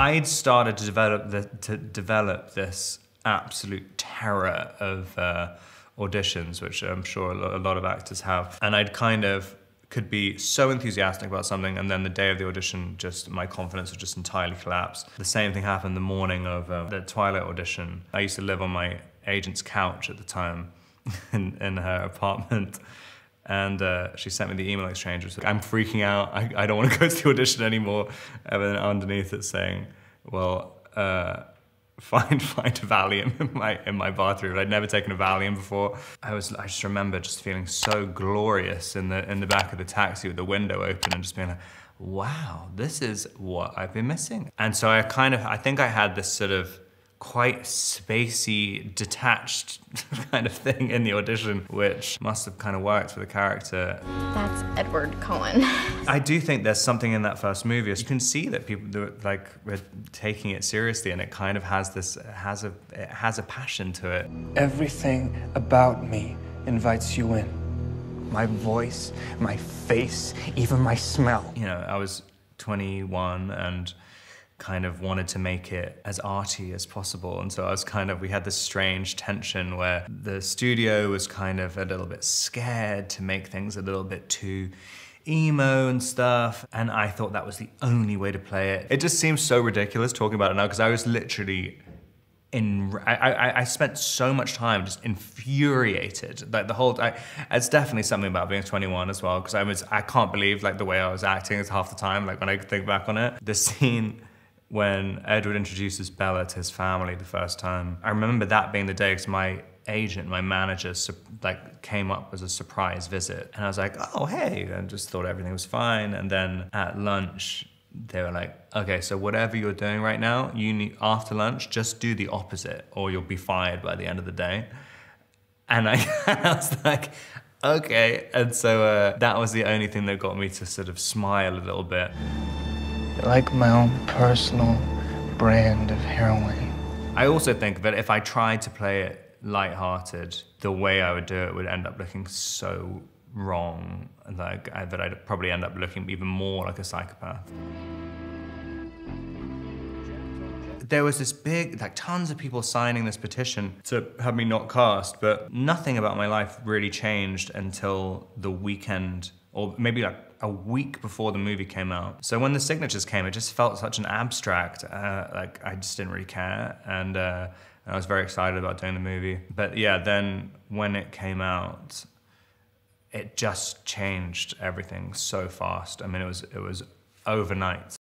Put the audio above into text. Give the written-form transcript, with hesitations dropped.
I'd started to develop this absolute terror of auditions, which I'm sure a lot of actors have. And I'd kind of could be so enthusiastic about something, and then the day of the audition, just my confidence would just entirely collapse. The same thing happened the morning of the Twilight audition. I used to live on my agent's couch at the time in her apartment. And she sent me the email exchange. It was like, I'm freaking out. I don't want to go to the audition anymore. And then underneath it saying, well, find a Valium in my bathroom. I'd never taken a Valium before. I just remember just feeling so glorious in the back of the taxi with the window open and just being like, wow, this is what I've been missing. And so I think I had this sort of quite spacey, detached kind of thing in the audition, which must have kind of worked for the character. That's Edward Cullen. I do think there's something in that first movie. You can see that people were taking it seriously, and it kind of has this, it has a passion to it. Everything about me invites you in. My voice, my face, even my smell. You know, I was 21 and kind of wanted to make it as arty as possible. And so I was we had this strange tension where the studio was kind of a little bit scared to make things a little bit too emo and stuff. And I thought that was the only way to play it. It just seems so ridiculous talking about it now, because I was literally I spent so much time just infuriated. Like it's definitely something about being 21 as well, because I can't believe like the way I was acting is half the time, like when I think back on it. The scene when Edward introduces Bella to his family the first time, I remember that being the day, because my agent, my manager, like came up as a surprise visit. And I was like, oh, hey, and just thought everything was fine. And then at lunch, they were like, okay, so whatever you're doing right now, you need, after lunch, just do the opposite or you'll be fired by the end of the day. And I was like, okay. And so that was the only thing that got me to sort of smile a little bit. You're like my own personal brand of heroin. I also think that if I tried to play it lighthearted, the way I would do it would end up looking so wrong, like that I'd probably end up looking even more like a psychopath. There was this big, like tons of people signing this petition to have me not cast, but nothing about my life really changed until the weekend, or maybe like a week before the movie came out. So when the signatures came, it just felt such an abstract, like I just didn't really care. And I was very excited about doing the movie. But yeah, then when it came out, it just changed everything so fast. I mean, it was overnight.